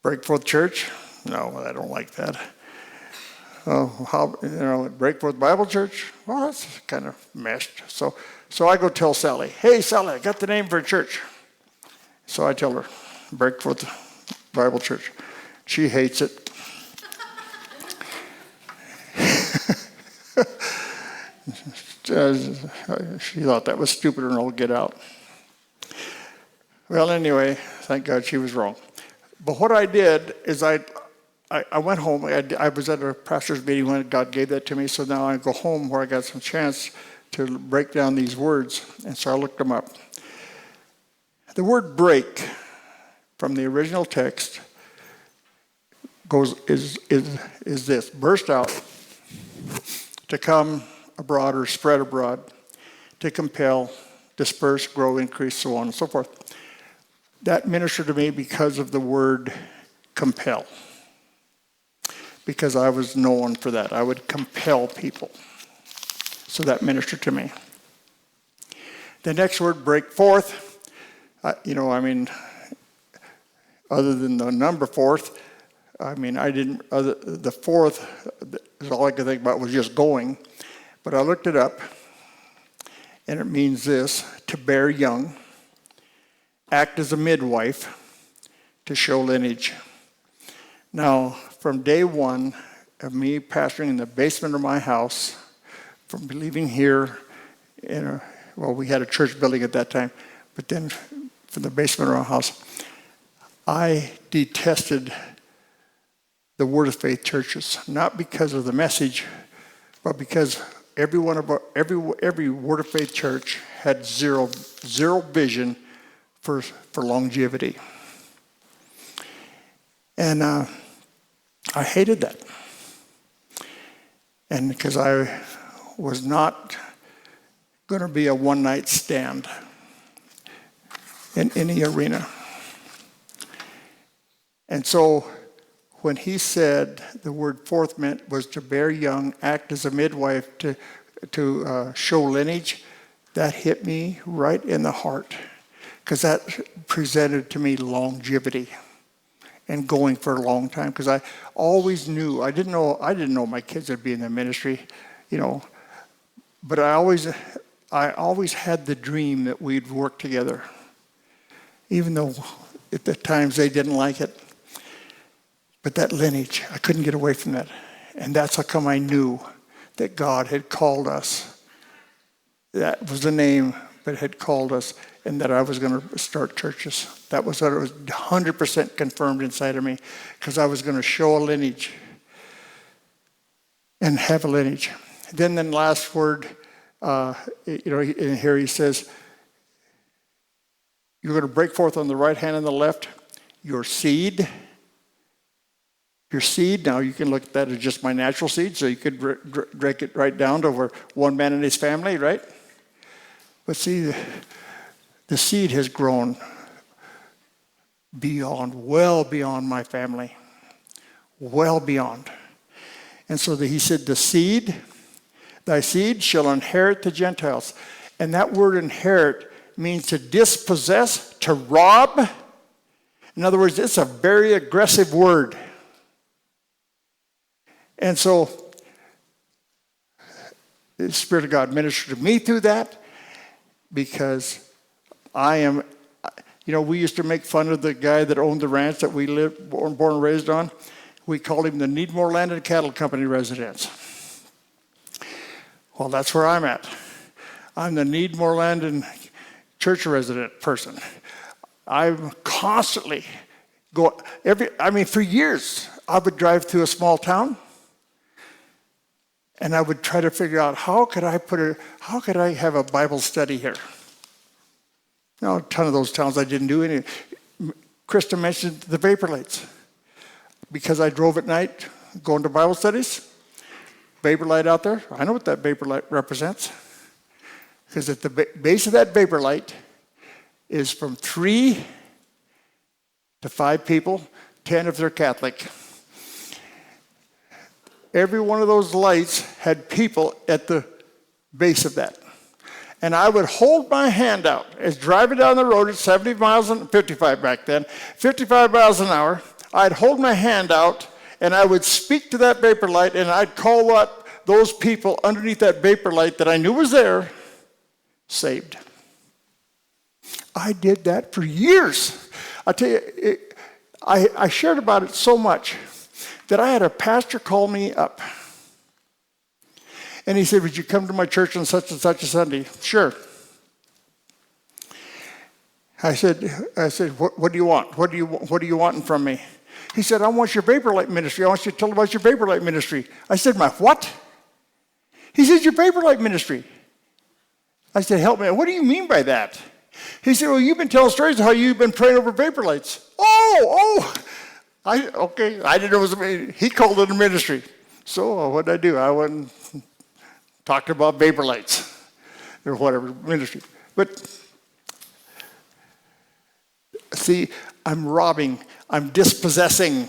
break forth church? No, I don't like that. Break forth Bible church? Well, that's kind of meshed. So I go tell Sally, "Hey, Sally, I got the name for a church." So I tell her, break forth Bible church. She hates it. She thought that was stupid and I'll get out. Well, anyway, thank God she was wrong. But what I did is I went home. I was at a pastor's meeting when God gave that to me, so now I go home where I got some chance to break down these words, and so I looked them up. The word break from the original text is this: burst out, to come abroad or spread abroad, to compel, disperse, grow, increase, so on and so forth. That ministered to me because of the word compel, because I was known for that. I would compel people. So that ministered to me. The next word, break forth, other than the number fourth, the fourth, all I could think about was just going. But I looked it up, and it means this: to bear young, act as a midwife, to show lineage. Now, from day one of me pastoring in the basement of my house, from living here we had a church building at that time, but then from the basement of our house, I detested the Word of Faith churches, not because of the message, but because every Word of Faith church had zero vision for longevity. And I hated that. And because I was not going to be a one-night stand in any arena. And so when he said the word forth was to bear young, act as a midwife, to show lineage, that hit me right in the heart, because that presented to me longevity and going for a long time. Because I always knew, I didn't know my kids would be in the ministry, but I always had the dream that we'd work together, even though at the times they didn't like it. But that lineage, I couldn't get away from that. And that's how come I knew that God had called us. That was the name, but had called us, and that I was going to start churches. That was what it was 100% confirmed inside of me, because I was going to show a lineage and have a lineage. Then the last word, in here he says, you're going to break forth on the right hand and the left, your seed. Your seed, now you can look at that as just my natural seed, so you could break it right down to over one man and his family, right? But see, the seed has grown well beyond my family, well beyond. And so he said, thy seed shall inherit the Gentiles. And that word inherit means to dispossess, to rob. In other words, it's a very aggressive word. And so the Spirit of God ministered to me through that, because I am, we used to make fun of the guy that owned the ranch that we lived, born and raised on. We called him the Needmore Land and Cattle Company residence. Well, that's where I'm at. I'm the Needmore Land and Church resident person. I'm constantly for years, I would drive through a small town, and I would try to figure out how could I have a Bible study here? Now, a ton of those towns I didn't do any. Krista mentioned the Vapor Lights. Because I drove at night going to Bible studies, Vapor Light out there, I know what that Vapor Light represents. Because at the base of that Vapor Light is from 3 to 5 people, 10 if they're Catholic. Every one of those lights had people at the base of that. And I would hold my hand out as driving down the road at 55 back then, 55 miles an hour. I'd hold my hand out and I would speak to that vapor light, and I'd call up those people underneath that vapor light that I knew was there, saved. I did that for years. I tell you, I shared about it so much that I had a pastor call me up. And he said, would you come to my church on such and such a Sunday? Sure. I said, what do you want? What are you wanting from me? He said, I want your Vapor Light ministry. I want you to tell about your Vapor Light ministry. I said, my what? He said, your Vapor Light ministry. I said, help me. What do you mean by that? He said, well, you've been telling stories of how you've been praying over Vapor Lights. Okay. I didn't know it was he called it a ministry. So what did I do? I went and talked about Vapor Lights or whatever ministry. But see, I'm dispossessing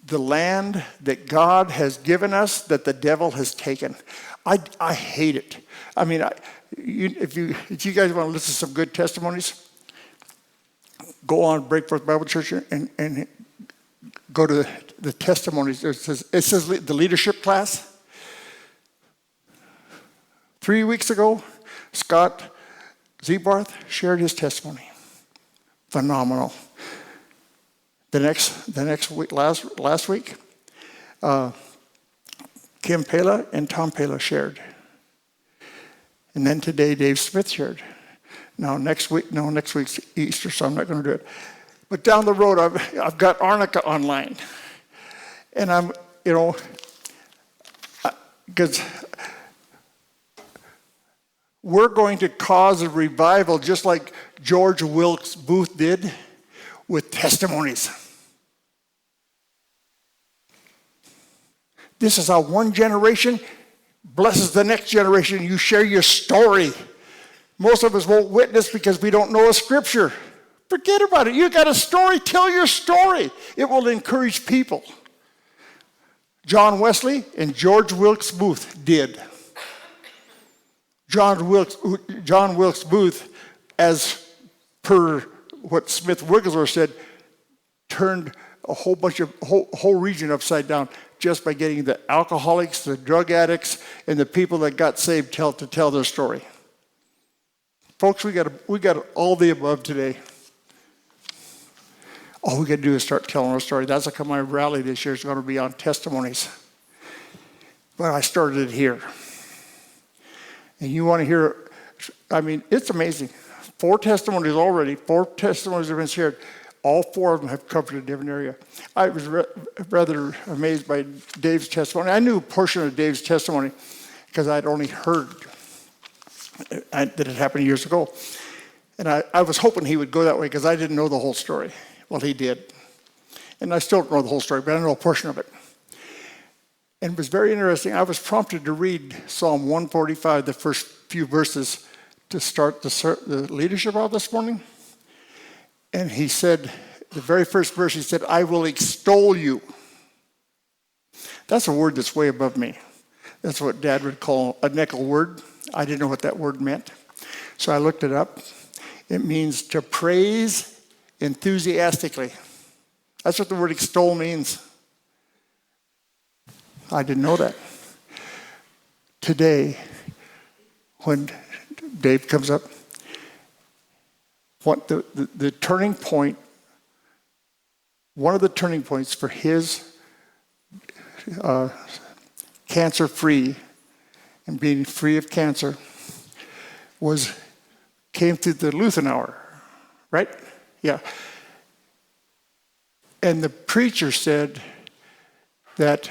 the land that God has given us that the devil has taken. I hate it. I mean, if you guys want to listen to some good testimonies, go on Break Forth Bible Church and go to the testimonies. It says the leadership class. 3 weeks ago, Scott Zebarth shared his testimony. Phenomenal. The next week, last week, Kim Pela and Tom Pela shared. And then today, Dave Smith shared. Now next week's Easter, so I'm not going to do it. But down the road, I've got Arnica online. And I'm, because we're going to cause a revival just like George Wilkes Booth did with testimonies. This is how one generation blesses the next generation. You share your story. Most of us won't witness because we don't know a scripture. Forget about it. You got a story, tell your story. It will encourage people. John Wesley and George Wilkes Booth did. John Wilkes Booth, as per what Smith Wigglesworth said, turned a whole region upside down just by getting the alcoholics, the drug addicts, and the people that got saved to tell their story. Folks, we got all the above today. All we got to do is start telling our story. That's how my rally this year is going to be on testimonies. But I started it here. And you want to hear, I mean, it's amazing. 4 testimonies already, 4 testimonies have been shared. All 4 of them have covered a different area. I was rather amazed by Dave's testimony. I knew a portion of Dave's testimony because I'd only heard that it happened years ago. And I was hoping he would go that way because I didn't know the whole story. Well, he did. And I still don't know the whole story, but I know a portion of it. And it was very interesting. I was prompted to read Psalm 145, the first few verses, to start the leadership out this morning. And he said, the very first verse, he said, I will extol you. That's a word that's way above me. That's what Dad would call a nickel word. I didn't know what that word meant. So I looked it up. It means to praise enthusiastically. That's what the word extol means. I didn't know that. Today, when Dave comes up, what the turning point, one of the turning points for his cancer-free and being free of cancer came through the Lutheran hour, right? Yeah. And the preacher said that,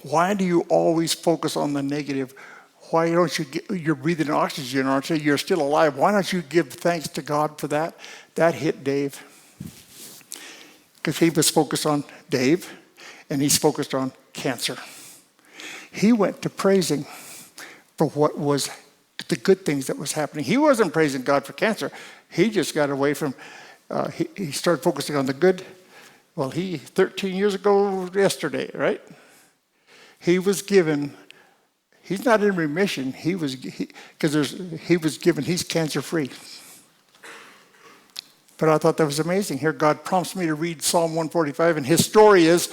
why do you always focus on the negative? Why don't you you're breathing oxygen, aren't you? You're still alive. Why don't you give thanks to God for that? That hit Dave. Because he was focused on Dave, and he's focused on cancer. He went to praising for what was the good things that was happening. He wasn't praising God for cancer. He just got away from, he started focusing on the good. Well, 13 years ago yesterday, right? He was given, he's not in remission, he was given, he's cancer-free. But I thought that was amazing. Here God prompts me to read Psalm 145, and his story is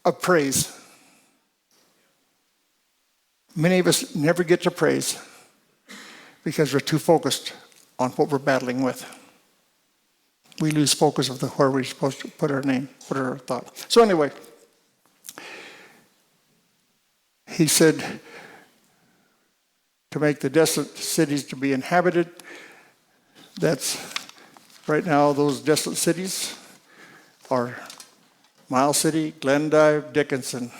of praise. Many of us never get to praise because we're too focused on what we're battling with. We lose focus of where we're supposed to put our name, put our thought. So anyway, he said to make the desolate cities to be inhabited. That's right now, those desolate cities are Miles City, Glendive, Dickinson,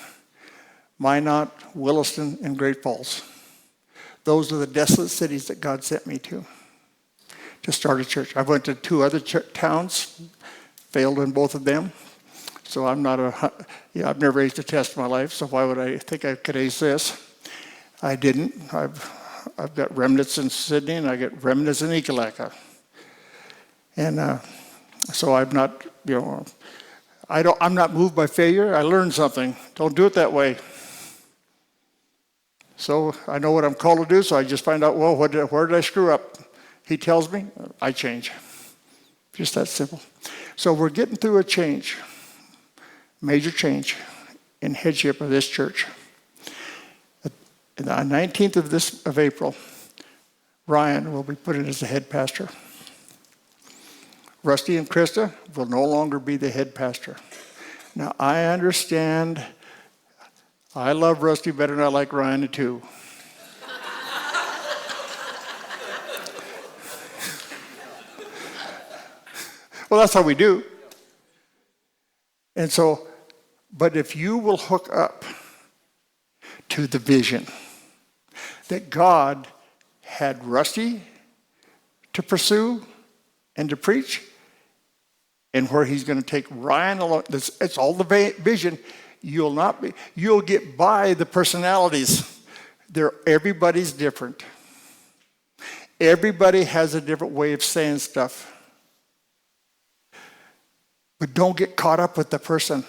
Minot, Williston, and Great Falls. Those are the desolate cities that God sent me to start a church. I went to 2 other towns, failed in both of them. So I'm not I've never aced a test in my life, so why would I think I could ace this? I didn't. I've got remnants in Sydney, and I get remnants in Ekalaka. And so I'm not, I'm not moved by failure. I learned something. Don't do it that way. So I know what I'm called to do, so I just find out, well, where did I screw up? He tells me, I change. Just that simple. So we're getting through a change, major change in headship of this church. On the 19th of April, Ryan will be put in as the head pastor. Rusty and Krista will no longer be the head pastor. Now, I understand. I love Rusty better than I like Ryan too. Well, that's how we do. And so, but if you will hook up to the vision that God had Rusty to pursue and to preach, and where he's going to take Ryan along, it's all the vision. You'll get by the personalities. Everybody's different. Everybody has a different way of saying stuff. But don't get caught up with the person.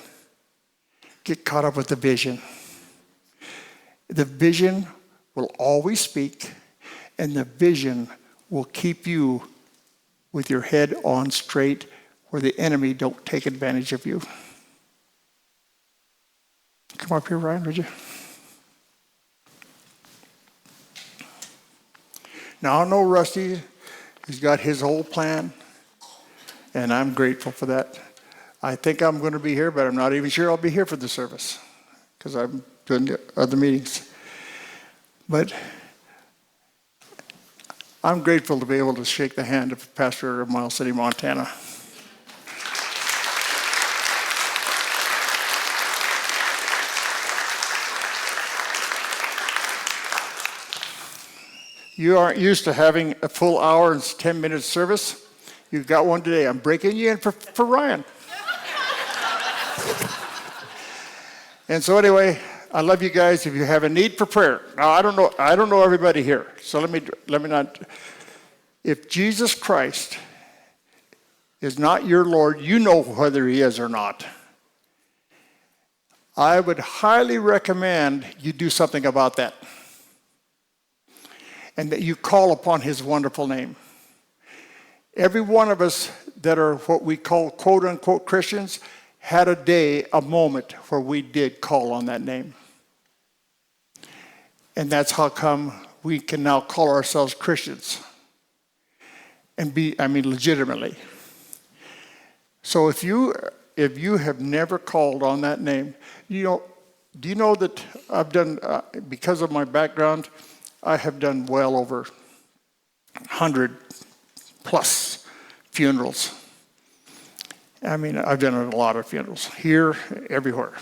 Get caught up with the vision. The vision will always speak, and the vision will keep you with your head on straight where the enemy don't take advantage of you. Come up here, Ryan, would you? Now, I know Rusty, he's got his whole plan. And I'm grateful for that. I think I'm going to be here, but I'm not even sure I'll be here for the service because I'm doing the other meetings. But I'm grateful to be able to shake the hand of Pastor of Miles City, Montana. You aren't used to having a full hour and 10-minute service. You've got one today. I'm breaking you in for Ryan. And so anyway, I love you guys. If you have a need for prayer, now I don't know everybody here. So let me not. If Jesus Christ is not your Lord, you know whether he is or not. I would highly recommend you do something about that. And that you call upon his wonderful name. Every one of us that are what we call quote unquote Christians had a day, a moment where we did call on that name. And that's how come we can now call ourselves Christians. And legitimately. So if you have never called on that name, do you know that I've done, because of my background, I have done well over 100 plus funerals. I've done a lot of funerals, here, everywhere.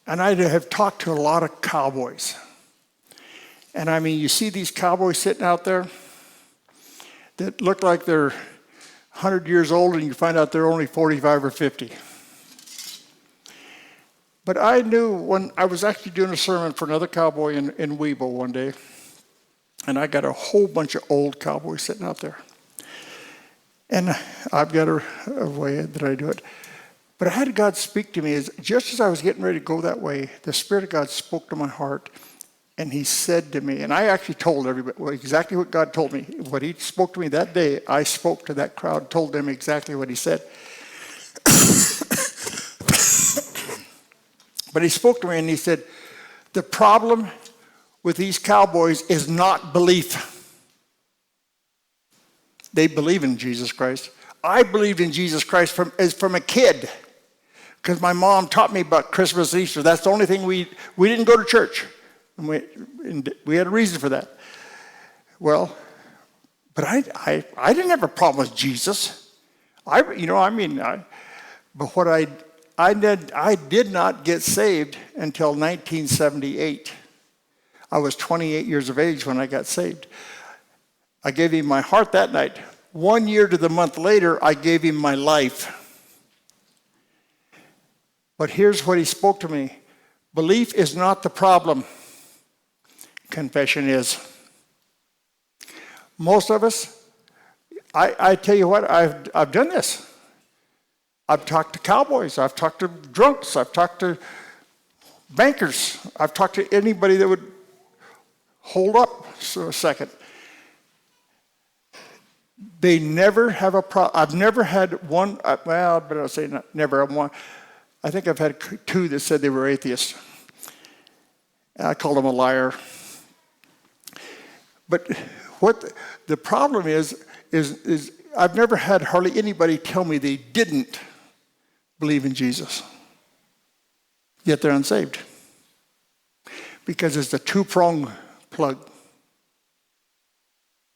And I have talked to a lot of cowboys. And you see these cowboys sitting out there that look like they're 100 years old, and you find out they're only 45 or 50. But I knew when I was actually doing a sermon for another cowboy in Weebo one day, and I got a whole bunch of old cowboys sitting out there. And I've got a way that I do it. But I had God speak to me. Just as I was getting ready to go that way, the Spirit of God spoke to my heart, and he said to me, and I actually told everybody exactly what God told me. What he spoke to me that day, I spoke to that crowd, told them exactly what he said. But he spoke to me and he said, the problem with these cowboys is not belief. They believe in Jesus Christ. I believed in Jesus Christ from a kid because my mom taught me about Christmas and Easter. That's the only thing we didn't go to church. And we had a reason for that. Well, but I didn't have a problem with Jesus. But what I did not get saved until 1978. I was 28 years of age when I got saved. I gave him my heart that night. 1 year to the month later, I gave him my life. But here's what he spoke to me. Belief is not the problem. Confession is. Most of us, I tell you what, I've done this. I've talked to cowboys. I've talked to drunks. I've talked to bankers. I've talked to anybody that would hold up for a second. They never have a problem. I've never had one, I better not say never. I think I've had two that said they were atheists. I called them a liar. But what the problem is I've never had hardly anybody tell me they didn't believe in Jesus, yet they're unsaved. Because it's the two-prong plug.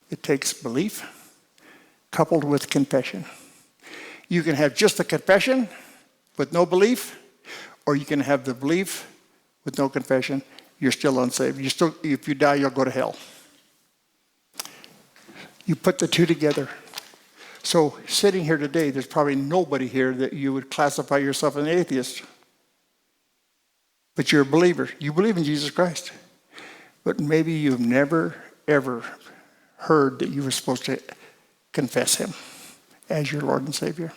It takes belief coupled with confession. You can have just the confession with no belief, or you can have the belief with no confession. You're still unsaved. If you die, you'll go to hell. You put the two together. So sitting here today, there's probably nobody here that you would classify yourself as an atheist. But you're a believer. You believe in Jesus Christ. But maybe you've never, ever heard that you were supposed to confess him as your Lord and Savior.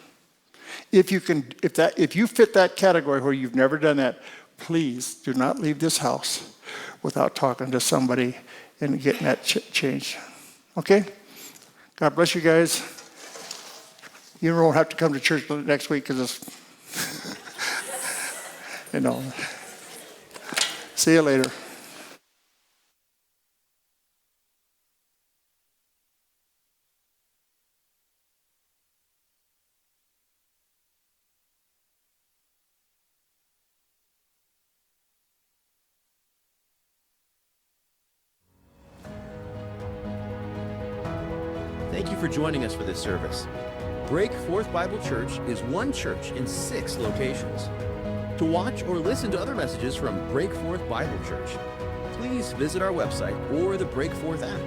If you fit that category where you've never done that, please do not leave this house without talking to somebody and getting that changed. Okay? God bless you guys. You won't have to come to church next week because it's, See you later. Thank you for joining us for this service. Break Forth Bible Church is one church in 6 locations. To watch or listen to other messages from Break Forth Bible Church, please visit our website or the Break Forth app.